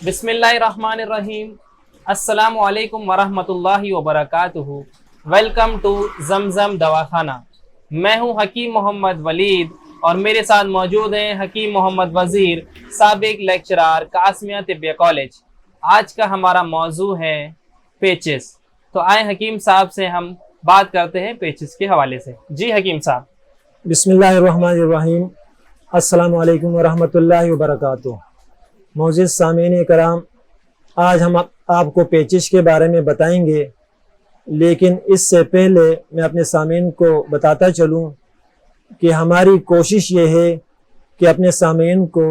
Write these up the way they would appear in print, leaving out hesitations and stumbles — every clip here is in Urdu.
بسم اللہ الرحمن الرحیم۔ السلام علیکم ورحمۃ وبرکاتہ۔ ویلکم ٹو زمزم دواخانہ۔ میں ہوں حکیم محمد ولید اور میرے ساتھ موجود ہیں حکیم محمد وزیر، سابق لیکچرار قاسمیہ طبیہ کالج۔ آج کا ہمارا موضوع ہے پیچز۔ تو آئیں حکیم صاحب سے ہم بات کرتے ہیں پیچز کے حوالے سے۔ جی حکیم صاحب۔ بسم اللہ الرحمن الرحیم۔ السلام علیکم ورحمۃ اللہ وبرکاتہ۔ معزز سامعین کرام، آج ہم آپ کو پیچز کے بارے میں بتائیں گے، لیکن اس سے پہلے میں اپنے سامعین کو بتاتا چلوں کہ ہماری کوشش یہ ہے کہ اپنے سامعین کو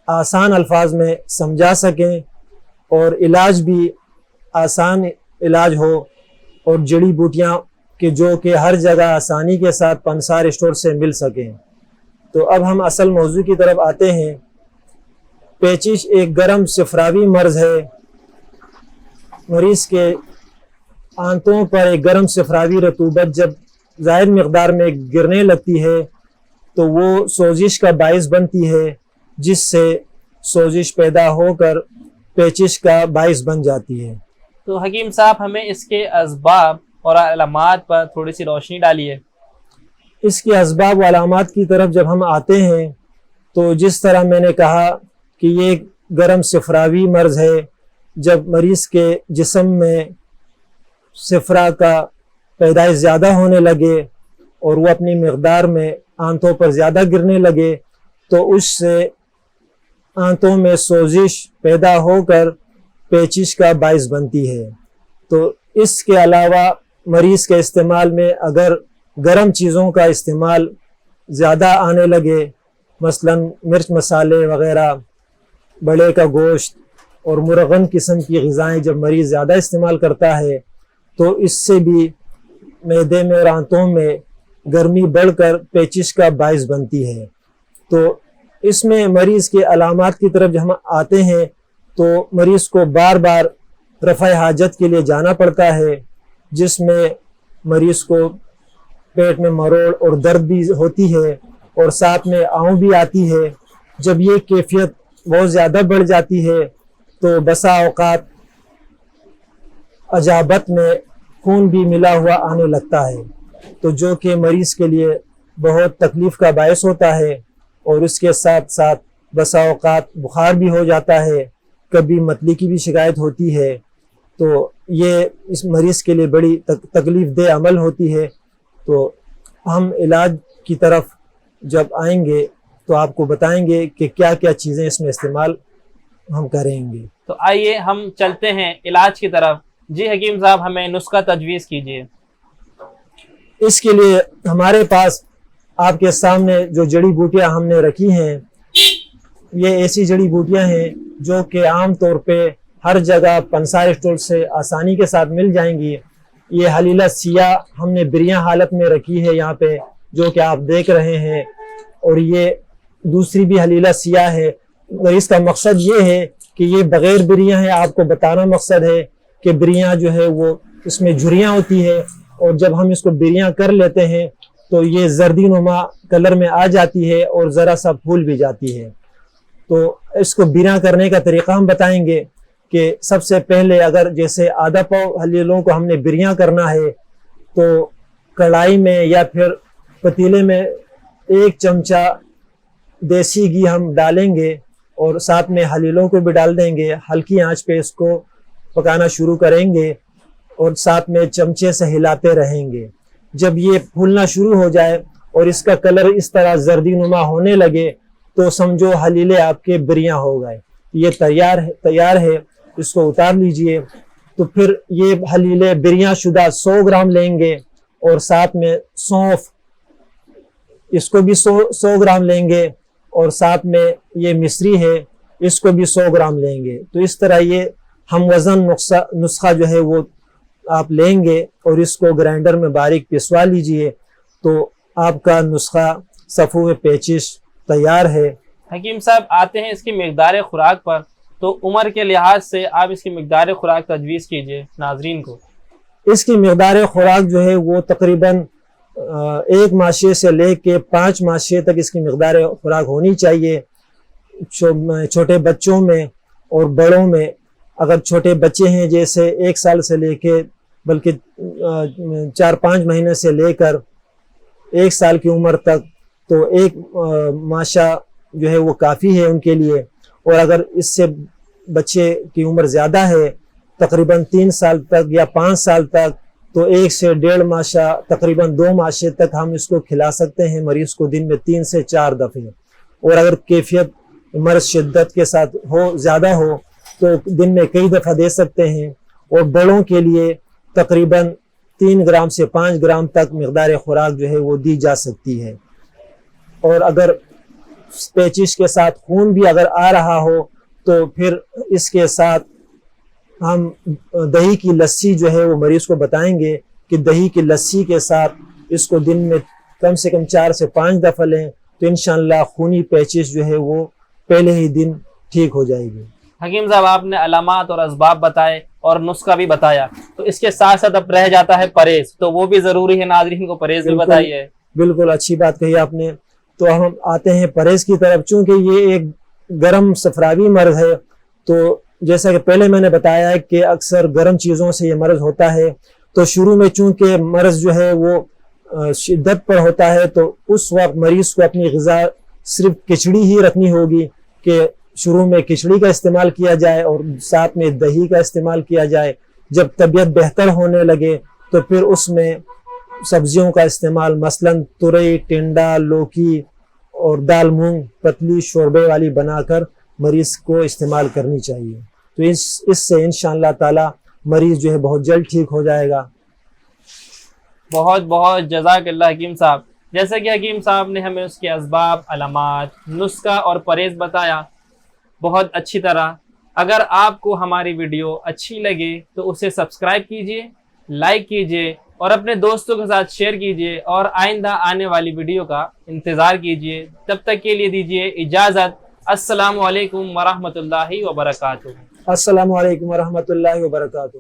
آسان الفاظ میں سمجھا سکیں اور علاج بھی آسان علاج ہو، اور جڑی بوٹیاں کہ جو کہ ہر جگہ آسانی کے ساتھ پنسار اسٹور سے مل سکیں۔ تو اب ہم اصل موضوع کی طرف آتے ہیں۔ پیچز ایک گرم صفراوی مرض ہے۔ مریض کے آنتوں پر ایک گرم صفراوی رطوبت جب زائد مقدار میں گرنے لگتی ہے تو وہ سوزش کا باعث بنتی ہے، جس سے سوزش پیدا ہو کر پیچز کا باعث بن جاتی ہے۔ تو حکیم صاحب ہمیں اس کے اسباب اور علامات پر تھوڑی سی روشنی ڈالیے۔ اس کے اسباب و علامات کی طرف جب ہم آتے ہیں تو جس طرح میں نے کہا کہ یہ ایک گرم صفراوی مرض ہے۔ جب مریض کے جسم میں صفرا کا پیدائش زیادہ ہونے لگے اور وہ اپنی مقدار میں آنتوں پر زیادہ گرنے لگے تو اس سے آنتوں میں سوزش پیدا ہو کر پیچز کا باعث بنتی ہے۔ تو اس کے علاوہ مریض کے استعمال میں اگر گرم چیزوں کا استعمال زیادہ آنے لگے، مثلا مرچ مسالے وغیرہ، بڑے کا گوشت اور مرغن قسم کی غذائیں جب مریض زیادہ استعمال کرتا ہے تو اس سے بھی معدے میں اور آنتوں میں گرمی بڑھ کر پیچز کا باعث بنتی ہے۔ تو اس میں مریض کے علامات کی طرف جب ہم آتے ہیں تو مریض کو بار بار رفع حاجت کے لیے جانا پڑتا ہے، جس میں مریض کو پیٹ میں مروڑ اور درد بھی ہوتی ہے اور ساتھ میں آؤں بھی آتی ہے۔ جب یہ کیفیت بہت زیادہ بڑھ جاتی ہے تو بسا اوقات اجابت میں خون بھی ملا ہوا آنے لگتا ہے، تو جو کہ مریض کے لیے بہت تکلیف کا باعث ہوتا ہے، اور اس کے ساتھ ساتھ بسا اوقات بخار بھی ہو جاتا ہے، کبھی متلی کی بھی شکایت ہوتی ہے۔ تو یہ اس مریض کے لیے بڑی تکلیف دہ عمل ہوتی ہے۔ تو ہم علاج کی طرف جب آئیں گے تو آپ کو بتائیں گے کہ کیا کیا چیزیں اس میں استعمال ہم کریں گے۔ تو آئیے ہم چلتے ہیں علاج کی طرف۔ جی حکیم صاحب ہمیں نسخہ تجویز کیجیے۔ اس کے لیے ہمارے پاس آپ کے سامنے جو جڑی بوٹیاں ہم نے رکھی ہیں، یہ ایسی جڑی بوٹیاں ہیں جو کہ عام طور پہ ہر جگہ پنسار اسٹور سے آسانی کے ساتھ مل جائیں گی۔ یہ حلیلہ سیاہ ہم نے بریاں حالت میں رکھی ہے یہاں پہ، جو کہ آپ دیکھ رہے ہیں، اور یہ دوسری بھی حلیلہ سیاہ ہے۔ اور اس کا مقصد یہ ہے کہ یہ بغیر بریاں ہیں، آپ کو بتانا مقصد ہے کہ بریاں جو ہے وہ اس میں جھریاں ہوتی ہے، اور جب ہم اس کو بریاں کر لیتے ہیں تو یہ زردی نما کلر میں آ جاتی ہے اور ذرا سا پھول بھی جاتی ہے۔ تو اس کو بریاں کرنے کا طریقہ ہم بتائیں گے کہ سب سے پہلے اگر جیسے آدھا پاؤ حلیلوں کو ہم نے بریاں کرنا ہے تو کڑھائی میں یا پھر پتیلے میں 1 چمچہ دیسی گھی ہم ڈالیں گے اور ساتھ میں حلیلوں کو بھی ڈال دیں گے۔ ہلکی آنچ پہ اس کو پکانا شروع کریں گے اور ساتھ میں چمچے سے ہلاتے رہیں گے۔ جب یہ پھولنا شروع ہو جائے اور اس کا کلر اس طرح زردی نما ہونے لگے تو سمجھو حلیلے آپ کے بریاں ہو گئے، یہ تیار ہے، اس کو اتار لیجئے۔ تو پھر یہ حلیلے بریاں شدہ 100 گرام لیں گے، اور ساتھ میں سونف، اس کو بھی 100 گرام لیں گے، اور ساتھ میں یہ مصری ہے، اس کو بھی 100 گرام لیں گے۔ تو اس طرح یہ ہم وزن نسخہ جو ہے وہ آپ لیں گے اور اس کو گرائنڈر میں باریک پسوا لیجئے، تو آپ کا نسخہ صفو پیچز تیار ہے۔ حکیم صاحب آتے ہیں اس کی مقدار خوراک پر، تو عمر کے لحاظ سے آپ اس کی مقدار خوراک تجویز کیجئے ناظرین کو۔ اس کی مقدار خوراک جو ہے وہ تقریباً 1 ماشیے سے لے کے 5 ماشیے تک اس کی مقدار خوراک ہونی چاہیے چھوٹے بچوں میں، اور بڑوں میں اگر چھوٹے بچے ہیں جیسے 1 سال سے لے کے بلکہ 4-5 مہینے سے لے کر 1 سال کی عمر تک تو ایک ماشا جو ہے وہ کافی ہے ان کے لیے. اور اگر اس سے بچے کی عمر زیادہ ہے تقریباً 3 سال تک یا 5 سال تک تو 1 سے 1.5 ماشا تقریباً 2 ماشے تک ہم اس کو کھلا سکتے ہیں مریض کو دن میں 3 سے 4 دفعے. اور اگر کیفیت مرض شدت کے ساتھ زیادہ ہو تو دن میں کئی دفعہ دے سکتے ہیں. اور بڑوں کے لیے تقریباً 3 گرام سے 5 گرام تک مقدار خوراک جو ہے وہ دی جا سکتی ہے. اور اگر پیچش کے ساتھ خون بھی اگر آ رہا ہو تو پھر اس کے ساتھ ہم دہی کی لسی جو ہے وہ مریض کو بتائیں گے کہ دہی کی لسی کے ساتھ اس کو دن میں کم سے کم 4 سے 5 دفعہ لیں تو انشاءاللہ خونی پیچش جو ہے وہ پہلے ہی دن ٹھیک ہو جائے گی. حکیم صاحب آپ نے علامات اور اسباب بتائے اور نسخہ بھی بتایا، تو اس کے ساتھ ساتھ اب رہ جاتا ہے پرہیز، تو وہ بھی ضروری ہے، ناظرین کو پرہیز بھی بتائیے. بالکل اچھی بات کہی آپ نے. تو ہم آتے ہیں پرہیز کی طرف. چونکہ یہ ایک گرم صفراوی مرض ہے تو جیسا کہ پہلے میں نے بتایا ہے کہ اکثر گرم چیزوں سے یہ مرض ہوتا ہے. تو شروع میں چونکہ مرض جو ہے وہ شدت پر ہوتا ہے تو اس وقت مریض کو اپنی غذا صرف کھچڑی ہی رکھنی ہوگی کہ شروع میں کھچڑی کا استعمال کیا جائے اور ساتھ میں دہی کا استعمال کیا جائے. جب طبیعت بہتر ہونے لگے تو پھر اس میں سبزیوں کا استعمال مثلاً ترئی، ٹنڈا، لوکی اور دال مونگ پتلی شوربے والی بنا کر مریض کو استعمال کرنی چاہیے. تو اس سے انشاءاللہ تعالی مریض جو ہے بہت جلد ٹھیک ہو جائے گا. بہت بہت جزاک اللہ حکیم صاحب. جیسا کہ حکیم صاحب نے ہمیں اس کے اسباب، علامات، نسخہ اور پرہیز بتایا بہت اچھی طرح. اگر آپ کو ہماری ویڈیو اچھی لگے تو اسے سبسکرائب کیجئے، لائک کیجئے اور اپنے دوستوں کے ساتھ شیئر کیجئے اور آئندہ آنے والی ویڈیو کا انتظار کیجئے. تب تک کے لیے دیجئے اجازت. السلام علیکم ورحمۃ اللہ وبرکاتہ. السلام علیکم ورحمۃ اللہ وبرکاتہ.